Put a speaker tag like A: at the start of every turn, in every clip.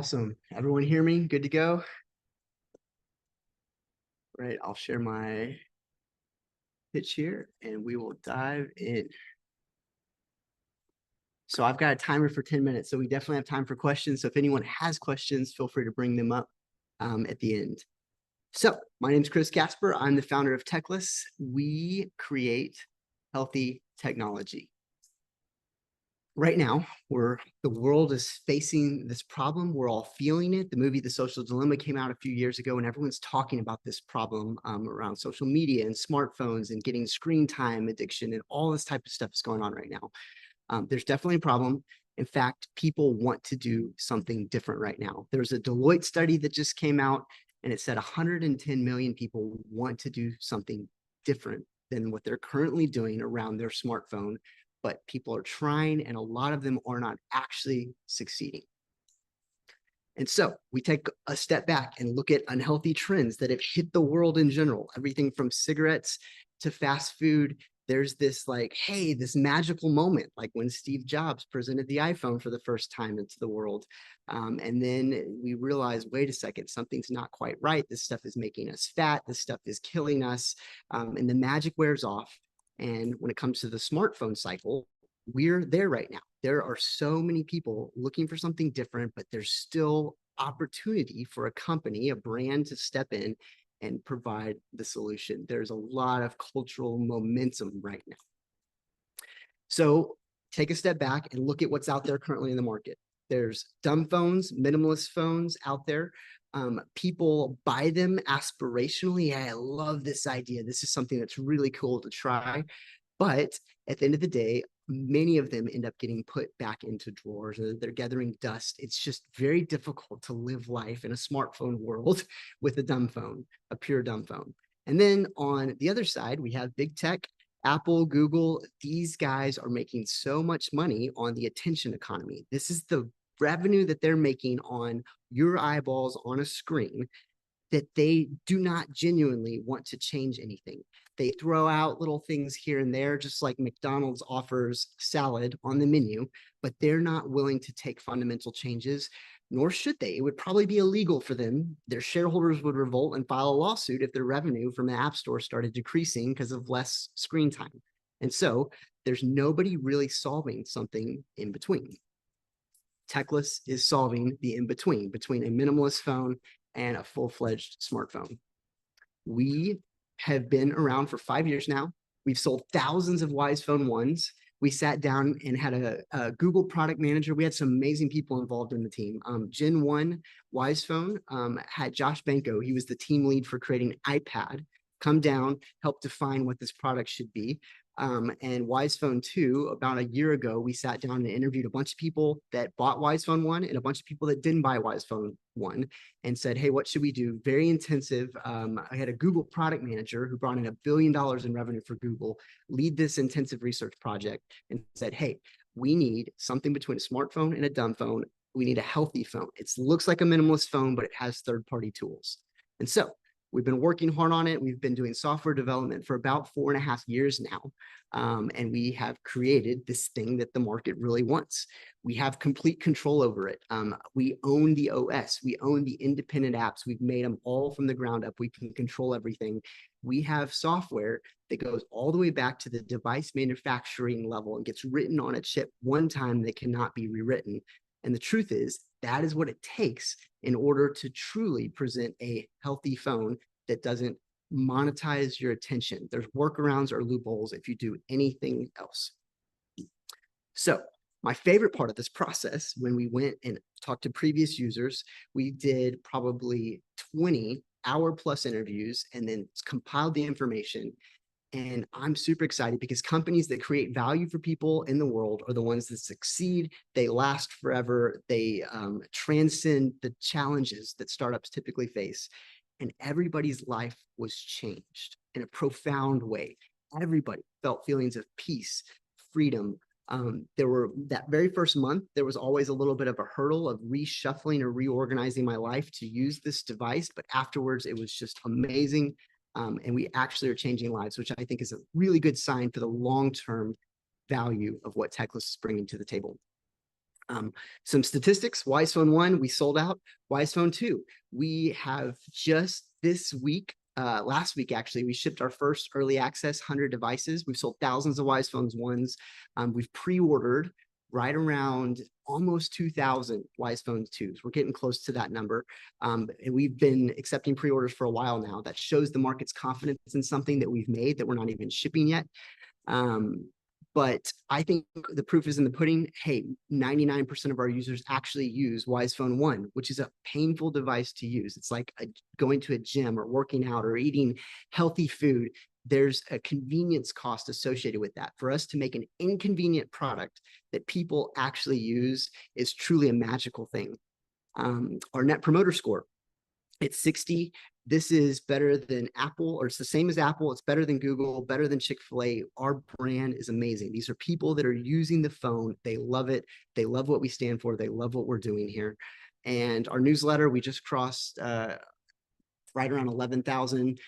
A: Awesome. Everyone hear me? Good to go? Right, I'll share my pitch here and we will dive in. So I've got a timer for 10 minutes, so we definitely have time for questions. So if anyone has questions, feel free to bring them up at the end. So my name is Chris Casper. I'm the founder of Techless. We create healthy technology. Right now, the world is facing this problem. We're all feeling it. The movie The Social Dilemma came out a few years ago, and everyone's talking about this problem around social media and smartphones and getting screen time addiction and all this type of stuff is going on right now. There's definitely a problem. In fact, people want to do something different right now. There's a Deloitte study that just came out, and it said 110 million people want to do something different than what they're currently doing around their smartphone, but people are trying, and a lot of them are not actually succeeding. And so we take a step back and look at unhealthy trends that have hit the world in general, everything from cigarettes to fast food. There's this like, hey, this magical moment, like when Steve Jobs presented the iPhone for the first time into the world. And then we realize, wait a second, something's not quite right. This stuff is making us fat. This stuff is killing us. And the magic wears off. And when it comes to the smartphone cycle, we're there right now. There are so many people looking for something different, but there's still opportunity for a company, a brand to step in and provide the solution. There's a lot of cultural momentum right now. So take a step back and look at what's out there currently in the market. There's dumb phones, minimalist phones out there. People buy them aspirationally. I love this idea. This is something that's really cool to try. But at the end of the day, many of them end up getting put back into drawers. They're gathering dust. It's just very difficult to live life in a smartphone world with a dumb phone, a pure dumb phone. And then on the other side, we have big tech, Apple, Google. These guys are making so much money on the attention economy. This is the revenue that they're making on your eyeballs on a screen that they do not genuinely want to change anything. They throw out little things here and there, just like McDonald's offers salad on the menu, but they're not willing to take fundamental changes, nor should they. It would probably be illegal for them. Their shareholders would revolt and file a lawsuit if their revenue from the App Store started decreasing because of less screen time. And so there's nobody really solving something in between. Techless is solving the in-between, between a minimalist phone and a full-fledged smartphone. We have been around for 5 years now. We've sold thousands of Wise Phone 1s. We sat down and had a Google product manager. We had some amazing people involved in the team. Gen 1 Wise Phone had Josh Benko. He was the team lead for creating iPad, come down, help define what this product should be. And Wise Phone 2, about a year ago, we sat down and interviewed a bunch of people that bought Wise Phone 1 and a bunch of people that didn't buy Wise Phone 1 and said, hey, what should we do? Very intensive. I had a Google product manager who brought in $1 billion in revenue for Google, lead this intensive research project and said, hey, we need something between a smartphone and a dumb phone. We need a healthy phone. It looks like a minimalist phone, but it has third-party tools. And so we've been working hard on it. We've been doing software development for about 4.5 years now. And we have created this thing that the market really wants. We have complete control over it. We own the OS. We own the independent apps. We've made them all from the ground up. We can control everything. We have software that goes all the way back to the device manufacturing level and gets written on a chip one time that cannot be rewritten. And the truth is, that is what it takes in order to truly present a healthy phone that doesn't monetize your attention. There's workarounds or loopholes if you do anything else. So my favorite part of this process, when we went and talked to previous users, we did probably 20 hour-plus interviews and then compiled the information. And I'm super excited because companies that create value for people in the world are the ones that succeed. They last forever. They transcend the challenges that startups typically face. And everybody's life was changed in a profound way. Everybody felt feelings of peace, freedom. There were that very first month, there was always a little bit of a hurdle of reshuffling or reorganizing my life to use this device. But afterwards, it was just amazing. And we actually are changing lives, which I think is a really good sign for the long-term value of what Techless is bringing to the table. Some statistics: Wise Phone 1, we sold out. Wise Phone 2, we have just this week, last week actually, we shipped our first early access 100 devices. We've sold thousands of Wise Phones 1s. We've pre-ordered right around almost 2,000 Wise Phone 2s. We're getting close to that number. And we've been accepting pre-orders for a while now. That shows the market's confidence in something that we've made that we're not even shipping yet. But I think the proof is in the pudding. Hey, 99% of our users actually use Wise Phone 1, which is a painful device to use. It's like going to a gym or working out or eating healthy food. There's a convenience cost associated with that. For us to make an inconvenient product that people actually use is truly a magical thing. Our Net Promoter Score, it's 60. This is better than Apple, or it's the same as Apple. It's better than Google, better than Chick-fil-A. Our brand is amazing. These are people that are using the phone. They love it. They love what we stand for. They love what we're doing here. And our newsletter, we just crossed right around 11,000,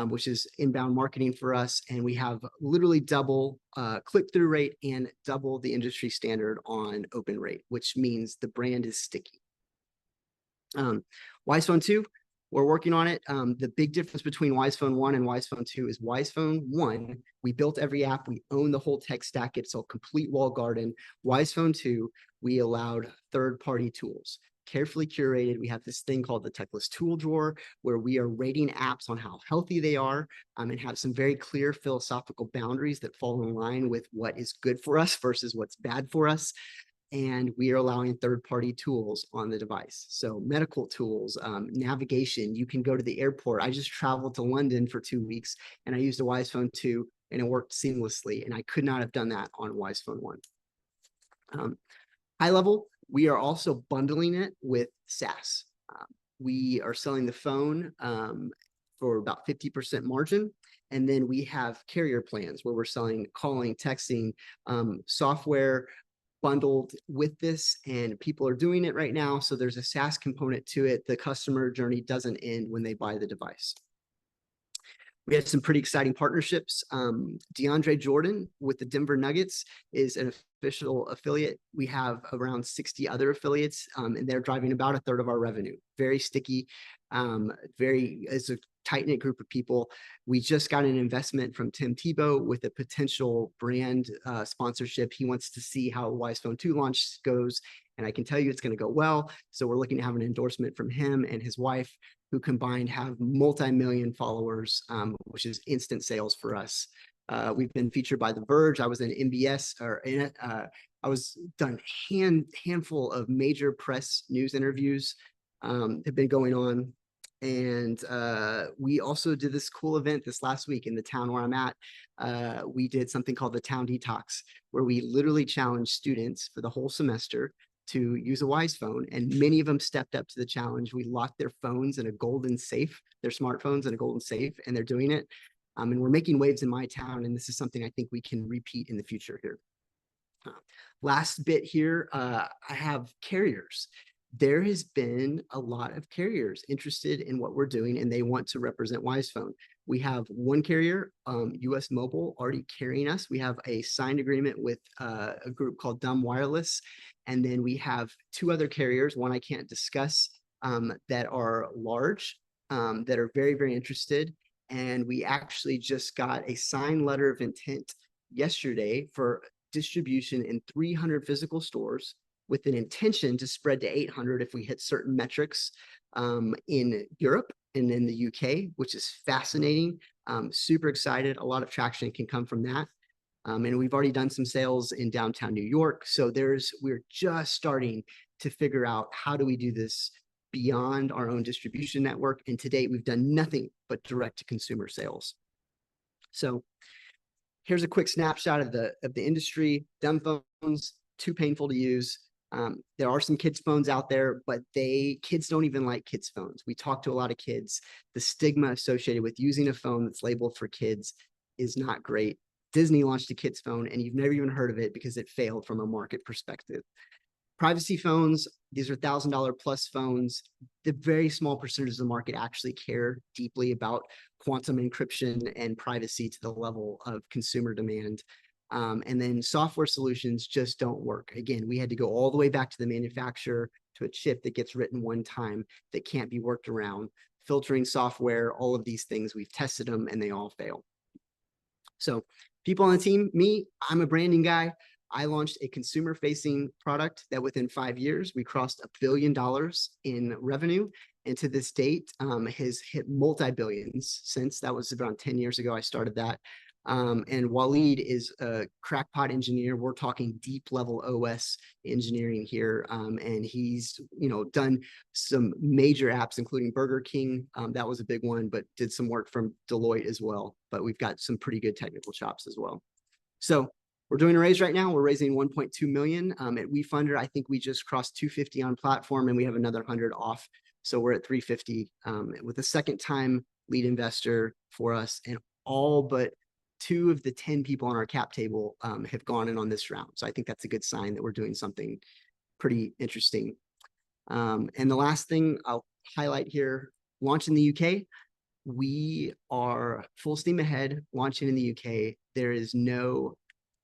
A: which is inbound marketing for us. And we have literally double click-through rate and double the industry standard on open rate, which means the brand is sticky. Wise Phone 2, we're working on it. The big difference between Wise Phone 1 and Wise Phone 2 is Wise Phone 1, we built every app. We own the whole tech stack. It's a complete walled garden. Wise Phone 2, we allowed third-party tools. Carefully curated. We have this thing called the Techless tool drawer, where we are rating apps on how healthy they are, and have some very clear philosophical boundaries that fall in line with what is good for us versus what's bad for us. And we are allowing third-party tools on the device. So medical tools, navigation, you can go to the airport. I just traveled to London for 2 weeks and I used a Wise Phone 2 and it worked seamlessly. And I could not have done that on Wise Phone 1. High level, we are also bundling it with SaaS. We are selling the phone for about 50% margin. And then we have carrier plans where we're selling calling, texting, software, bundled with this, and people are doing it right now. So there's a SaaS component to it. The customer journey doesn't end when they buy the device. We had some pretty exciting partnerships. DeAndre Jordan with the Denver Nuggets is an official affiliate. We have around 60 other affiliates, and they're driving about a third of our revenue. Very sticky, it's a tight-knit group of people. We just got an investment from Tim Tebow with a potential brand sponsorship. He wants to see how Wise Phone 2 launch goes, and I can tell you it's going to go well. So we're looking to have an endorsement from him and his wife, who combined have multi-million followers, which is instant sales for us. We've been featured by The Verge. I was in MBS, I was done handful of major press news interviews have been going on. And we also did this cool event this last week in the town where I'm at. We did something called the Town Detox, where we literally challenged students for the whole semester to use a Wise Phone, and many of them stepped up to the challenge. We locked their phones in a golden safe, their smartphones in a golden safe, and they're doing it. And we're making waves in my town, and this is something I think we can repeat in the future here. Last bit here, I have carriers. There has been a lot of carriers interested in what we're doing, and they want to represent Wise Phone. We have one carrier, US Mobile, already carrying us. We have a signed agreement with a group called Dumb Wireless. And then we have two other carriers, one I can't discuss, that are large, that are very, very interested. And we actually just got a signed letter of intent yesterday for distribution in 300 physical stores, with an intention to spread to 800 if we hit certain metrics in Europe and in the UK, which is fascinating. Super excited. A lot of traction can come from that. And we've already done some sales in downtown New York. So we're just starting to figure out how do we do this beyond our own distribution network. And to date, we've done nothing but direct to consumer sales. So here's a quick snapshot of the industry. Dumb phones, too painful to use. There are some kids phones out there, but kids don't even like kids phones. We talk to a lot of kids. The stigma associated with using a phone that's labeled for kids is not great. Disney launched a kids phone and you've never even heard of it because it failed from a market perspective. Privacy phones, these are $1,000 plus phones. The very small percentage of the market actually care deeply about quantum encryption and privacy to the level of consumer demand. And then software solutions just don't work. Again, we had to go all the way back to the manufacturer to a chip that gets written one time that can't be worked around. Filtering software, all of these things, we've tested them and they all fail. So people on the team, me, I'm a branding guy. I launched a consumer facing product that within 5 years, we crossed $1 billion in revenue. And to this date, has hit multi-billions since. That was around 10 years ago. I started that. And Waleed is a crackpot engineer. We're talking deep level OS engineering here. And he's, done some major apps, including Burger King. That was a big one, but did some work from Deloitte as well. But we've got some pretty good technical chops as well. So we're doing a raise right now. We're raising 1.2 million at WeFunder. I think we just crossed 250 on platform and we have another 100 off. So we're at 350 with a second time lead investor for us, and all but 2 of the 10 people on our cap table have gone in on this round. So I think that's a good sign that we're doing something pretty interesting. And the last thing I'll highlight here, launch in the UK. We are full steam ahead launching in the UK. There is no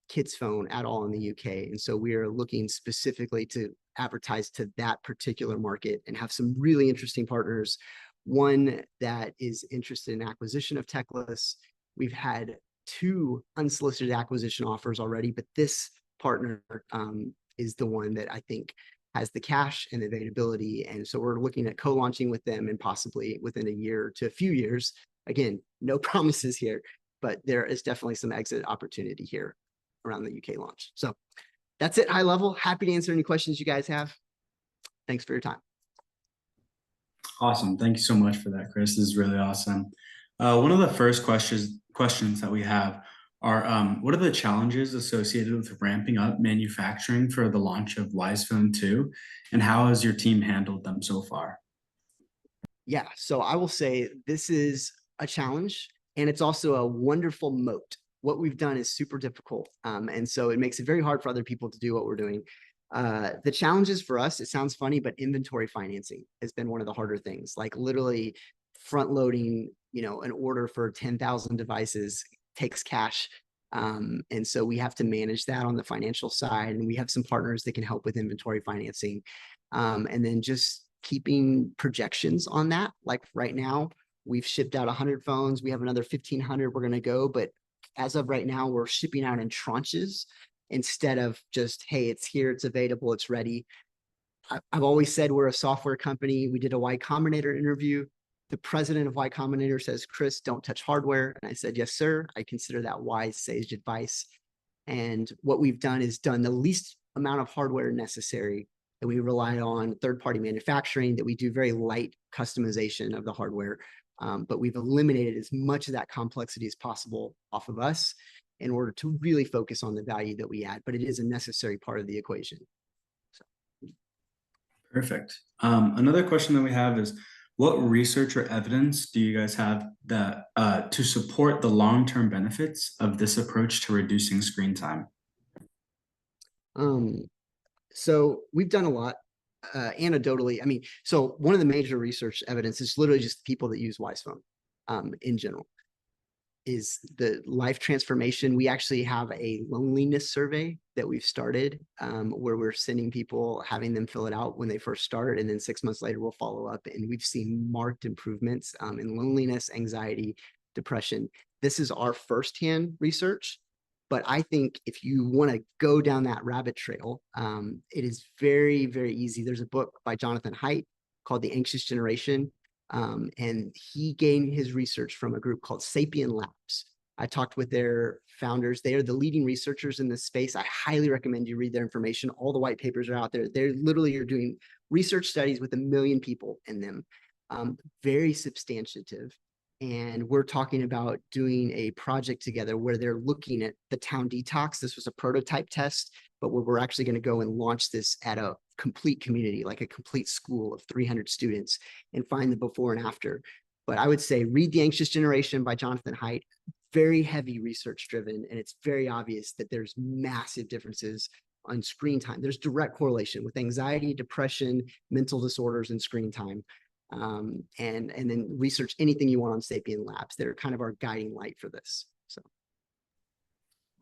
A: kids phone at all in the UK. And so we are looking specifically to advertise to that particular market and have some really interesting partners. One that is interested in acquisition of Techless. We've had 2 unsolicited acquisition offers already, but this partner is the one that I think has the cash and the availability. And so we're looking at co-launching with them and possibly within a year to a few years. Again, no promises here, but there is definitely some exit opportunity here around the UK launch. So that's it, high level. Happy to answer any questions you guys have. Thanks for your time.
B: Awesome. Thank you so much for that, Chris. This is really awesome. One of the first questions that we have are, what are the challenges associated with ramping up manufacturing for the launch of Wise Phone 2, and how has your team handled them so far?
A: Yeah, so I will say this is a challenge, and it's also a wonderful moat. What we've done is super difficult, and so it makes it very hard for other people to do what we're doing. The challenges for us, it sounds funny, but inventory financing has been one of the harder things. Like literally front loading, an order for 10,000 devices takes cash. And so we have to manage that on the financial side, and we have some partners that can help with inventory financing. And then just keeping projections on that. Like right now, we've shipped out 100 phones. We have another 1,500 we're going to go, but as of right now, we're shipping out in tranches instead of just, hey, it's here, it's available, it's ready. I've always said we're a software company. We did a Y Combinator interview. The president of Y Combinator says, Chris, don't touch hardware. And I said, yes, sir. I consider that wise, sage advice. And what we've done is done the least amount of hardware necessary. And we rely on third-party manufacturing, that we do very light customization of the hardware. But we've eliminated as much of that complexity as possible off of us in order to really focus on the value that we add. But it is a necessary part of the equation. So.
B: Perfect. Another question that we have is, what research or evidence do you guys have that to support the long-term benefits of this approach to reducing screen time?
A: So we've done a lot anecdotally. I mean, so one of the major research evidence is literally just people that use Wise Phone in general. Is the life transformation. We actually have a loneliness survey that we've started where we're sending people, having them fill it out when they first start, and then 6 months later we'll follow up, and we've seen marked improvements in loneliness, anxiety, depression. This is our firsthand research, but I think if you want to go down that rabbit trail, it is very, very easy. There's a book by Jonathan Haidt called The Anxious Generation. And he gained his research from a group called Sapien Labs. I talked with their founders. They are the leading researchers in this space. I highly recommend you read their information. All the white papers are out there. They're literally are doing research studies with 1 million people in them. Very substantive. And we're talking about doing a project together where they're looking at the town detox. This was a prototype test, but we're actually going to go and launch this at a complete community, like a complete school of 300 students, and find the before and after. But I would say read The Anxious Generation by Jonathan Haidt. Very heavy research driven, and it's very obvious that there's massive differences on screen time. There's direct correlation with anxiety, depression, mental disorders, and screen time. And then research anything you want on Sapien Labs. They're kind of our guiding light for this. So.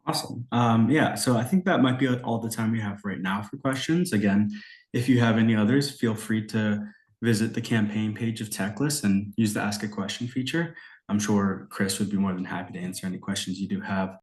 B: Awesome. Yeah, so I think that might be all the time we have right now for questions. Again, if you have any others, feel free to visit the campaign page of Techless and use the Ask a Question feature. I'm sure Chris would be more than happy to answer any questions you do have.